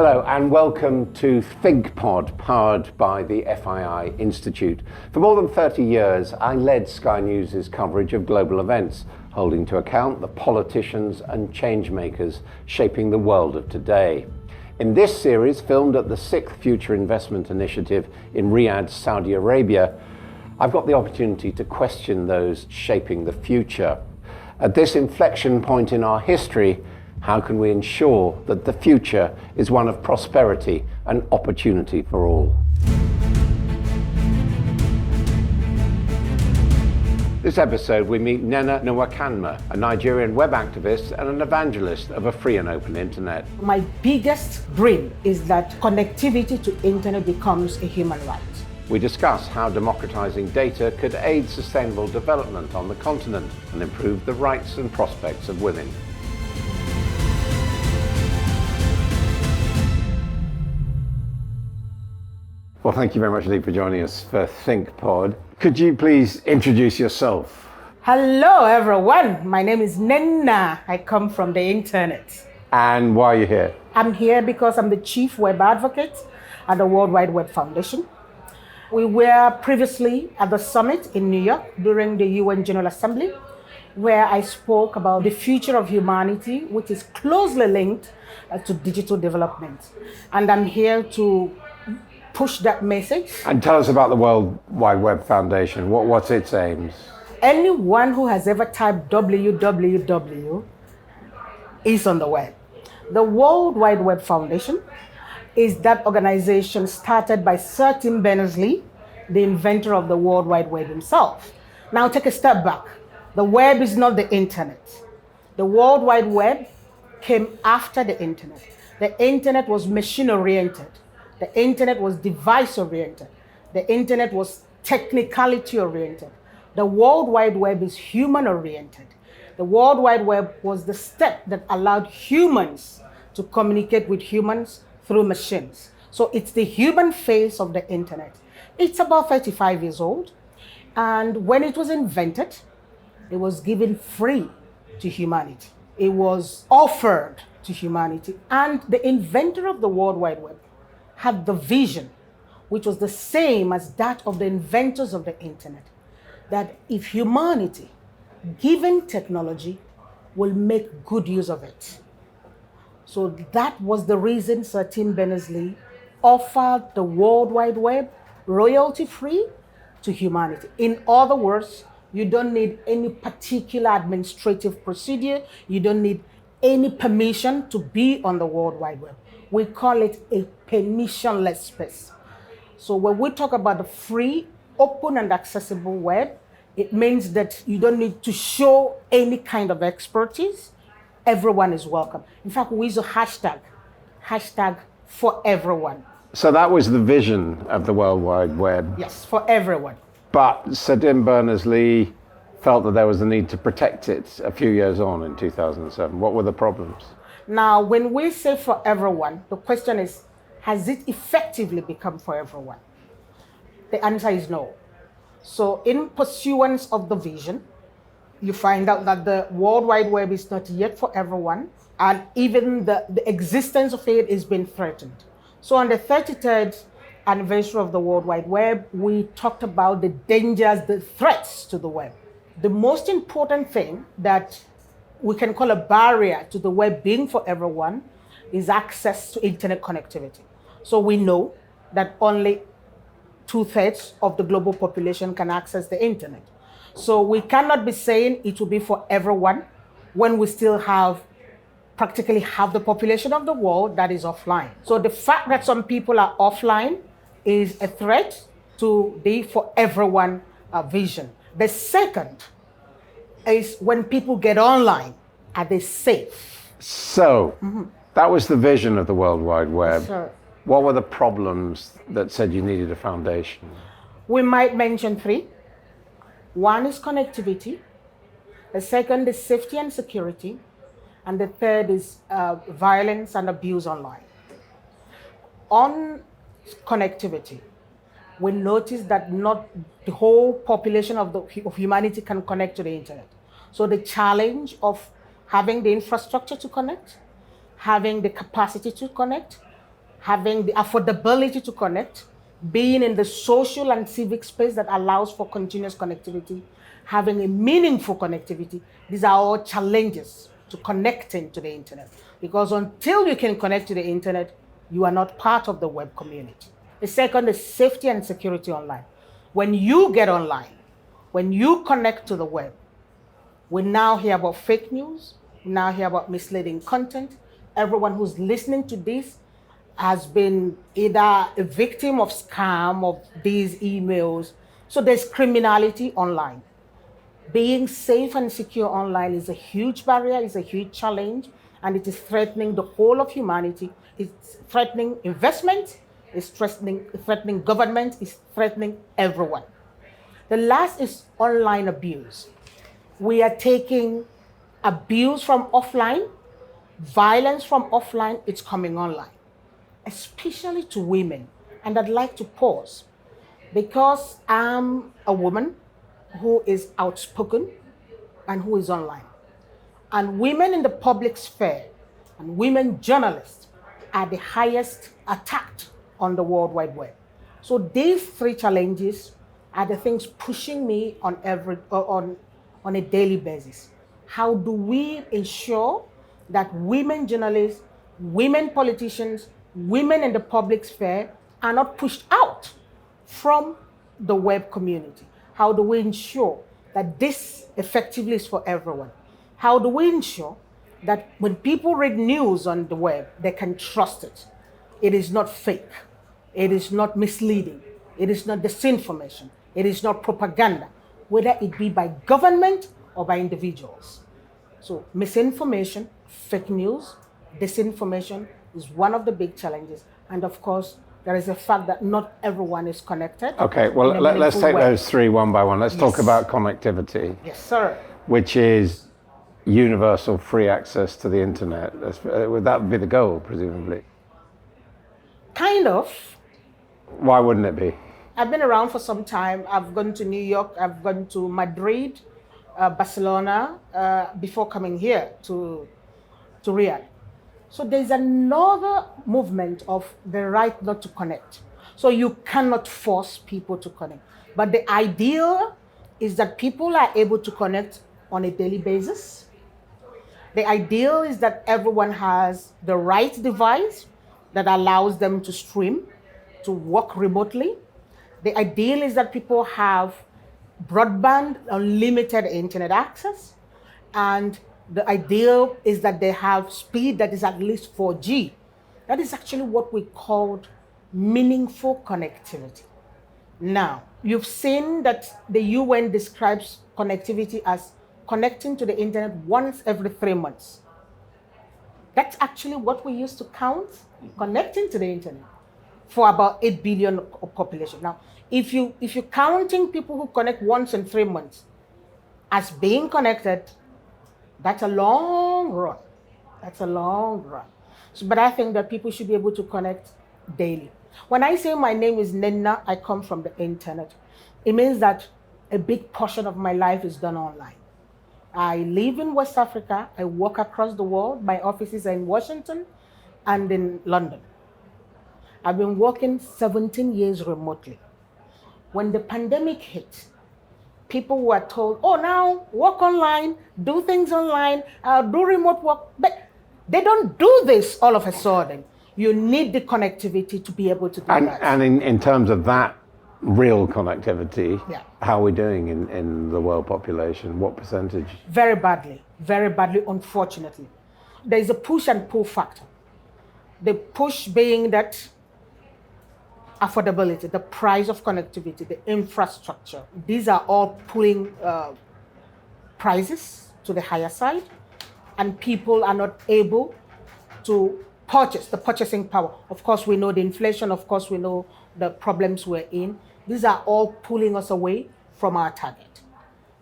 Hello and welcome to Thinkpodpowered by the FII Institute. For more than 30 years, I led Sky News' coverage of global events, holding to account the politicians and change-makers shaping the world of today. In this series, filmed at the 6th Future Investment Initiative in Riyadh, Saudi Arabia, I've got the opportunity to question those shaping the future. At this inflection point in our history, how can we ensure that the future is one of prosperity and opportunity for all? This episode, we meet Nnenna Nwakanma, a Nigerian web activist and an evangelist of a free and open internet. My biggest dream is that connectivity to internet becomes a human right. We discuss how democratizing data could aid sustainable development on the continent and improve the rights and prospects of women. Well, thank you very much indeed for joining us for ThinkPod. Could you please introduce yourself? Hello, everyone. My name is Nnenna. I come from the internet. And why are you here? I'm here because I'm the chief web advocate at the World Wide Web Foundation. We were previously at the summit in New York during the UN General Assembly, where I spoke about the future of humanity, which is closely linked to digital development. And I'm here to push that message. And tell us about the World Wide Web Foundation. What's its aims? Anyone who has ever typed www is on the web. The World Wide Web Foundation is that organization started by Sir Tim Berners-Lee, the inventor of the World Wide Web himself. Now take a step back. The web is not the internet. The World Wide Web came after the internet. The internet was machine-oriented. The internet was device-oriented. The internet was technicality-oriented. The World Wide Web is human-oriented. The World Wide Web was the step that allowed humans to communicate with humans through machines. So it's the human face of the internet. It's about 35 years old. And when it was invented, it was given free to humanity. It was offered to humanity. And the inventor of the World Wide Web had the vision, which was the same as that of the inventors of the internet, that if humanity, given technology, will make good use of it. So that was the reason Sir Tim Berners-Lee offered the World Wide Web royalty-free to humanity. In other words, you don't need any particular administrative procedure. You don't need any permission to be on the World Wide Web. We call it a permissionless space. So when we talk about the free, open, and accessible web, it means that you don't need to show any kind of expertise. Everyone is welcome. In fact, we use a hashtag for everyone. So that was the vision of the World Wide Web. Yes, for everyone. But Sir Tim Berners-Lee felt that there was a need to protect it a few years on in 2007. What were the problems? Now, when we say for everyone, the question is, has it effectively become for everyone? The answer is no. So in pursuance of the vision, you find out that the World Wide Web is not yet for everyone, and even the existence of it is being threatened. So on the 33rd anniversary of the World Wide Web, we talked about the dangers, the threats to the web. The most important thing that we can call a barrier to the web being for everyone is access to internet connectivity. So we know that only 2/3 of the global population can access the internet. So we cannot be saying it will be for everyone when we still have practically half the population of the world that is offline. So the fact that some people are offline is a threat to the for everyone vision. The second is when people get online, are they safe? So that was the vision of the World Wide Web. Sure. What were the problems that said you needed a foundation? We might mention three. One is connectivity. The second is safety and security. And the third is violence and abuse online. On connectivity, we notice that not the whole population of humanity can connect to the internet. So the challenge of having the infrastructure to connect, having the capacity to connect, having the affordability to connect, being in the social and civic space that allows for continuous connectivity, having a meaningful connectivity. These are all challenges to connecting to the internet. Because until you can connect to the internet, you are not part of the web community. The second is safety and security online. When you get online, when you connect to the web, we now hear about fake news, we now hear about misleading content. Everyone who's listening to this has been either a victim of scam of these emails. So there's criminality online. Being safe and secure online is a huge barrier, is a huge challenge, and it is threatening the whole of humanity. It's threatening investment, it's threatening government, it's threatening everyone. The last is online abuse. We are taking abuse from offline, violence from offline, it's coming online, especially to women. And I'd like to pause because I'm a woman who is outspoken and who is online. And women in the public sphere and women journalists are the highest attacked on the World Wide Web. So these three challenges are the things pushing me on a daily basis. How do we ensure that women journalists, women politicians, women in the public sphere are not pushed out from the web community? How do we ensure that this effectively is for everyone? How do we ensure that when people read news on the web, they can trust it? It is not fake. It is not misleading. It is not disinformation. It is not propaganda, whether it be by government or by individuals. So misinformation, fake news, disinformation is one of the big challenges. And of course, there is a fact that not everyone is connected. Okay, well, let's take those three one by one. Let's talk about connectivity. Yes, sir. Which is universal free access to the internet. Would that be the goal, presumably? Kind of. Why wouldn't it be? I've been around for some time. I've gone to New York, I've gone to Madrid, Barcelona, before coming here to Riyadh. So there's another movement of the right not to connect. So you cannot force people to connect. But the ideal is that people are able to connect on a daily basis. The ideal is that everyone has the right device that allows them to stream, to work remotely. The ideal is that people have broadband, unlimited internet access, and the ideal is that they have speed that is at least 4G. That is actually what we called meaningful connectivity. Now, you've seen that the UN describes connectivity as connecting to the internet once every 3 months. That's actually what we used to count connecting to the internet for about 8 billion population. Now, if you're counting people who connect once in 3 months as being connected, that's a long run. That's a long run. So, but I think that people should be able to connect daily. When I say my name is Nnenna, I come from the internet. It means that a big portion of my life is done online. I live in West Africa. I work across the world. My offices are in Washington and in London. I've been working 17 years remotely. When the pandemic hit, people were told, oh, now work online, do things online, do remote work. But they don't do this all of a sudden. You need the connectivity to be able to do that. And in terms of that real connectivity, how are we doing in the world population? What percentage? Very badly, unfortunately. There is a push and pull factor. The push being that affordability, the price of connectivity, the infrastructure, these are all pulling prices to the higher side, and people are not able to purchase, the purchasing power. Of course, we know the inflation, of course, we know the problems we're in. These are all pulling us away from our target.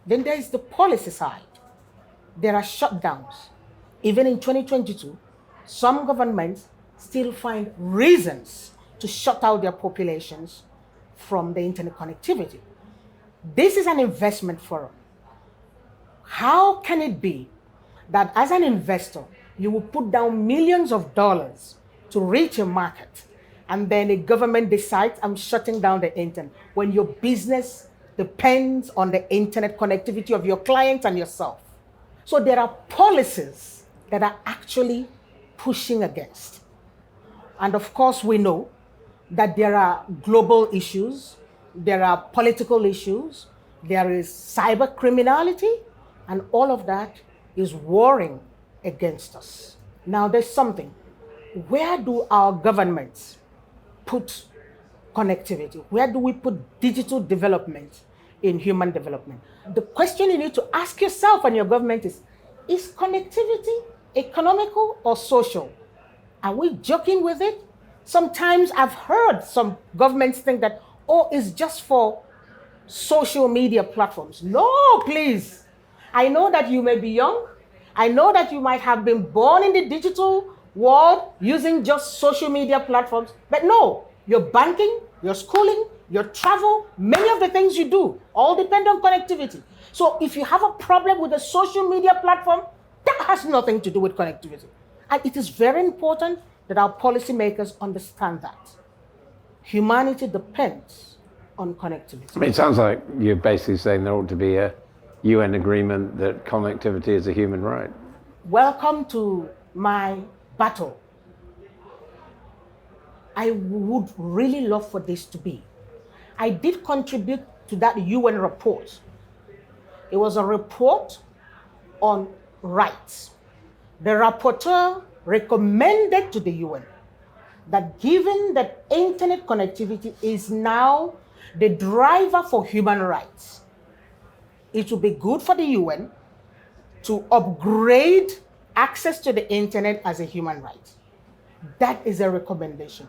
Then there is the policy side. There are shutdowns. Even in 2022, some governments still find reasons to shut out their populations from the internet connectivity. This is an investment forum. How can it be that as an investor, you will put down millions of dollars to reach a market and then a government decides I'm shutting down the internet, when your business depends on the internet connectivity of your clients and yourself. So there are policies that are actually pushing against. And of course, we know that there are global issues, there are political issues, there is cyber criminality, and all of that is warring against us. Now, there's something. Where do our governments put connectivity? Where do we put digital development in human development? The question you need to ask yourself and your government is connectivity economical or social? Are we joking with it? Sometimes I've heard some governments think that, oh, it's just for social media platforms. No, please. I know that you may be young. I know that you might have been born in the digital world using just social media platforms. But no, your banking, your schooling, your travel, many of the things you do all depend on connectivity. So if you have a problem with a social media platform, that has nothing to do with connectivity. And it is very important that our policymakers understand that. Humanity depends on connectivity. I mean, it sounds like you're basically saying there ought to be a UN agreement that connectivity is a human right. Welcome to my battle. I would really love for this to be. I did contribute to that UN report. It was a report on rights. The rapporteur recommended to the UN that given that internet connectivity is now the driver for human rights, it would be good for the UN to upgrade access to the internet as a human right. That is a recommendation.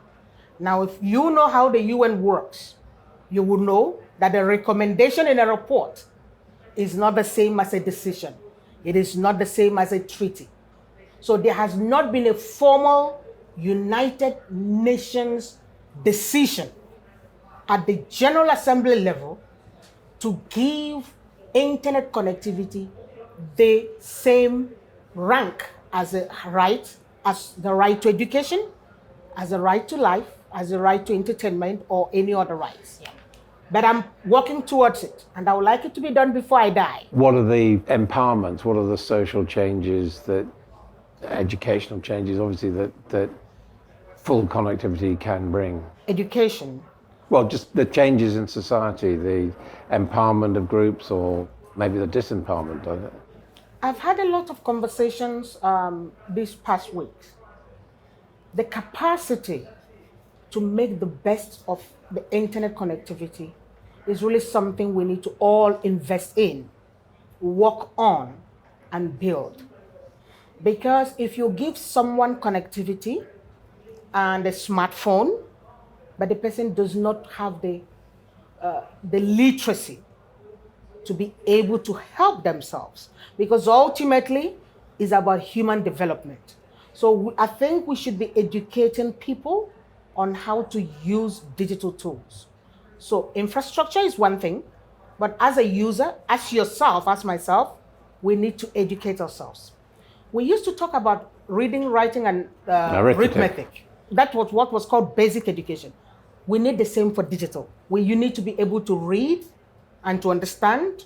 Now, if you know how the UN works, you will know that the recommendation in a report is not the same as a decision. It is not the same as a treaty. So there has not been a formal United Nations decision at the General Assembly level to give internet connectivity the same rank as a right, as the right to education, as a right to life, as a right to entertainment, or any other rights. Yeah. But I'm working towards it, and I would like it to be done before I die. What are the empowerments? What are the social changes, that educational changes, obviously, that full connectivity can bring? Education. Well, just the changes in society, the empowerment of groups, or maybe the disempowerment of it. I've had a lot of conversations these past weeks. The capacity to make the best of the internet connectivity is really something we need to all invest in, work on, and build. Because if you give someone connectivity and a smartphone, but the person does not have the literacy to be able to help themselves, because ultimately it's about human development. So I think we should be educating people on how to use digital tools. So infrastructure is one thing, but as a user, as yourself, as myself, we need to educate ourselves. We used to talk about reading, writing, and arithmetic. That was what was called basic education. We need the same for digital, where you need to be able to read and to understand.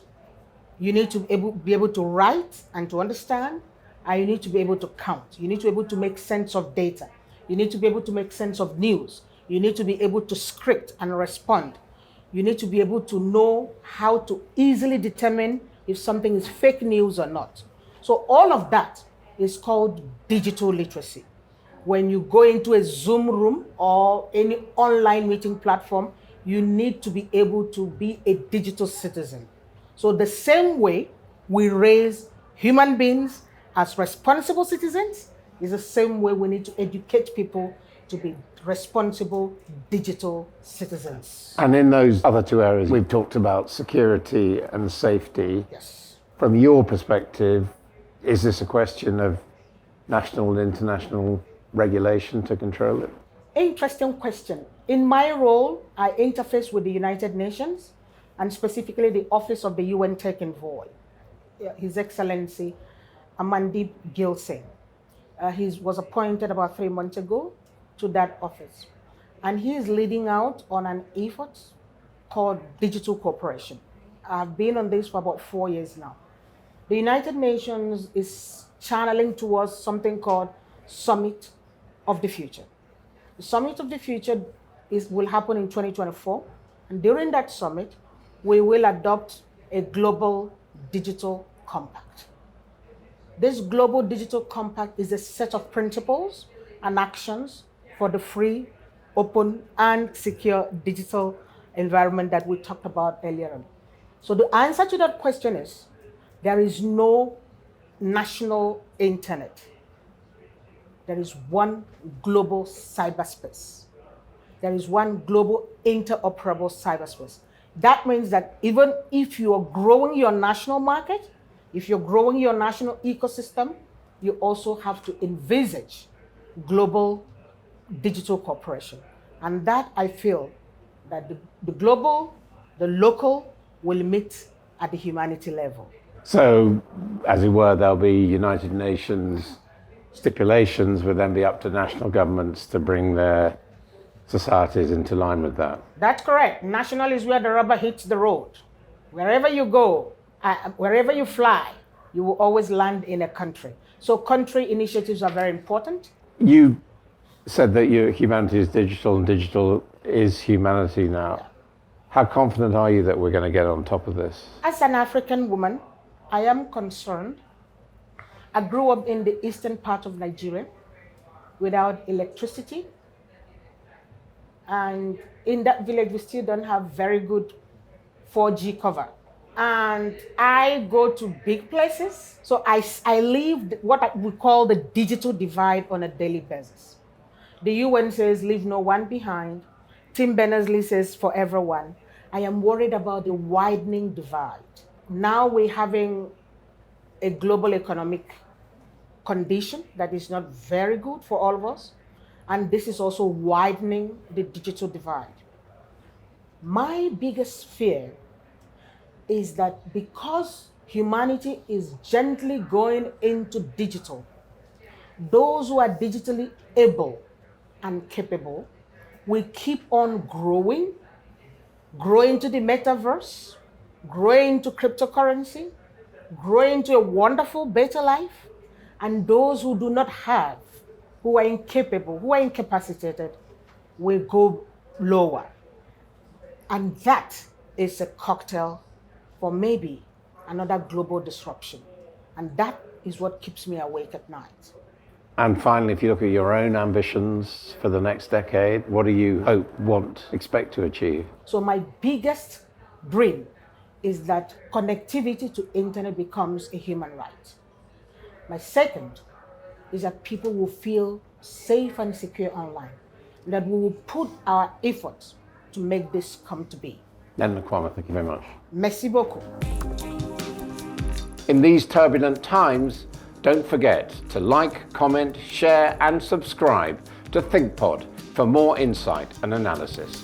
You need to be able to write and to understand. And you need to be able to count. You need to be able to make sense of data. You need to be able to make sense of news. You need to be able to script and respond. You need to be able to know how to easily determine if something is fake news or not. So all of that is called digital literacy. When you go into a Zoom room or any online meeting platform, you need to be able to be a digital citizen. So the same way we raise human beings as responsible citizens is the same way we need to educate people to be responsible digital citizens. And in those other two areas, we've talked about security and safety. Yes. From your perspective, is this a question of national and international regulation to control it? Interesting question. In my role, I interface with the United Nations and specifically the Office of the UN Tech Envoy, His Excellency Amandeep Gill Singh. He was appointed about 3 months ago to that office. and he is leading out on an effort called digital cooperation. I've been on this for about 4 years now. The United Nations is channeling towards something called Summit of the Future. The Summit of the Future will happen in 2024, and during that summit, we will adopt a global digital compact. This global digital compact is a set of principles and actions for the free, open, and secure digital environment that we talked about earlier on. So the answer to that question is, there is no national internet. There is one global cyberspace. There is one global interoperable cyberspace. That means that even if you are growing your national market, if you're growing your national ecosystem, you also have to envisage global digital cooperation. And that, I feel that the global, the local will meet at the humanity level. So, as it were, there'll be United Nations stipulations, would then be up to national governments to bring their societies into line with that. That's correct. National is where the rubber hits the road. Wherever you go, wherever you fly, you will always land in a country. So country initiatives are very important. You said that humanity is digital and digital is humanity now. Yeah. How confident are you that we're going to get on top of this? As an African woman, I am concerned. I grew up in the eastern part of Nigeria without electricity. And in that village, we still don't have very good 4G cover. And I go to big places. So I live what we call the digital divide on a daily basis. The UN says, leave no one behind. Tim Berners-Lee says, for everyone. I am worried about the widening divide. Now we're having a global economic condition that is not very good for all of us. And this is also widening the digital divide. My biggest fear is that because humanity is gently going into digital, those who are digitally able and capable will keep on growing to the metaverse, growing into cryptocurrency, growing into a wonderful, better life. And those who do not have, who are incapable, who are incapacitated, will go lower. And that is a cocktail for maybe another global disruption. And that is what keeps me awake at night. And finally, if you look at your own ambitions for the next decade, what do you hope, want, expect to achieve? So my biggest dream is that connectivity to internet becomes a human right. My second is that people will feel safe and secure online, that we will put our efforts to make this come to be. Nnenna Nwakanma, thank you very much. Merci beaucoup. In these turbulent times, don't forget to like, comment, share and subscribe to Thinkpod for more insight and analysis.